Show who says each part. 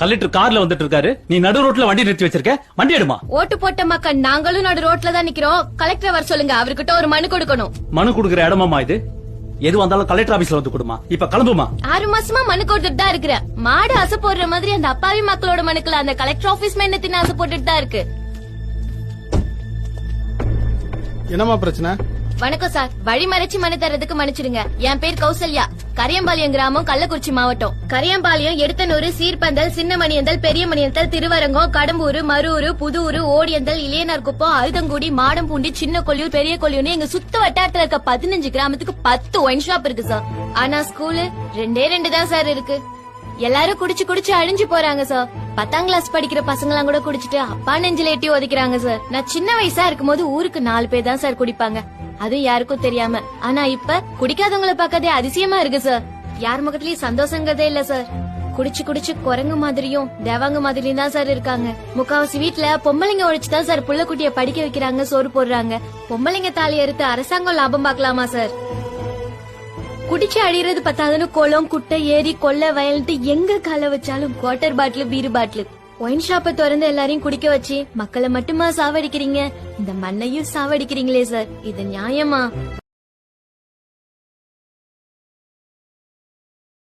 Speaker 1: Collector கார்ல வந்துட்டு இருக்காரு, நீ நடு ரோட்ல வண்டி நிறுத்தி வச்சிருக்க, வண்டி எடுமா.
Speaker 2: ஓட்டு போட்ட மக்கள் நாங்களும் நடு ரோட்ல தான் நிக்கிறோம். கலெக்டர் வர சொல்லுங்க, அவர்கிட்ட ஒரு மனு கொடுக்கணும்.
Speaker 1: மனு கொடுக்கற இடமாமா இது? எது வந்தாலும் கலெக்டர் ஆபீஸ்ல வந்து கொடுமா. இப்ப கிளம்புமா.
Speaker 2: 6 மாசமா மனு கொடுத்துட்டு தான் இருக்கிறேன். மாடு அசை போடுற மாதிரி அந்த அப்பாவி மக்களோட மனுக்கள் அந்த கலெக்டர் ஆபீஸ் மென்னத்தின் அசை போட்டுட்டு தான் இருக்கு.
Speaker 3: என்னமா பிரச்சனை?
Speaker 2: வணக்கம் சார், வழி மறைச்சு மனு தரதுக்கு மன்னிச்சிடுங்க. என் பேர் கௌசல்யா, கரியம்பாளையம் கிராமம், கள்ளக்குறிச்சி மாவட்டம். கரியம்பாளையம், எடுத்தனூர், சீர்பந்தல், சின்னமணியந்தல், பெரியமணியந்தல், திருவரங்கம், கடம்பூர், மரூர், புதூர், ஓடியந்தல், இளையனார்குப்பம், அழுதங்குடி, மாடம்பூண்டி, சின்ன கொல்லியூர், பெரிய கொல்லியூர்னு எங்க சுத்த வட்டாரத்துல இருக்க 15 கிராமத்துக்கு 10 ஒயின் ஷாப் இருக்கு சார். ஆனா ஸ்கூலு 2 தான் சார் இருக்கு. எல்லாரும் குடிச்சு குடிச்சு அழிஞ்சு போறாங்க சார். 10ஆம் கிளாஸ் படிக்கிற பசங்களாம் கூட குடிச்சிட்டு அப்பா நெஞ்சில எட்டி ஒதுக்கிறாங்க சார். நான் சின்ன வயசா இருக்கும் போது ஊருக்கு 4 பேர் தான் சார் குடிப்பாங்க, அதுவும் யாருக்கும் தெரியாம. ஆனா இப்ப குடிக்காதவங்களை பார்க்கதே அதிசயமா இருக்கு சார். யார் முகத்திலயும் சந்தோஷங்கிறதே இல்ல சார். குடிச்சு குடிச்சு குரங்கு மாதிரியும் தேவாங்க மாதிரியும் தான் சார் இருக்காங்க. முக்காவாசி வீட்டுல பொம்பளைங்க உழைச்சுதான் சார் புள்ள குட்டிய படிக்க வைக்கிறாங்க, சோறு போடுறாங்க. பொம்பளைங்க தாலி அறுத்து அரசாங்கம் லாபம் பாக்கலாமா சார்? குடிச்சு அழிறது பத்தாதுன்னு குளம், குட்டை, ஏரி, கொல்லை, வயல்ட்டு எங்க கால வச்சாலும் குவார்டர் பாட்டில், பீரு பாட்டில். ஒயின் ஷாப்பை திறந்து எல்லாரையும் குடிக்க வச்சு மக்களை மட்டுமா சாவடிக்கிறீங்க? இந்த மண்ணையும் சாவடிக்கிறீங்களே சார், இது நியாயமா?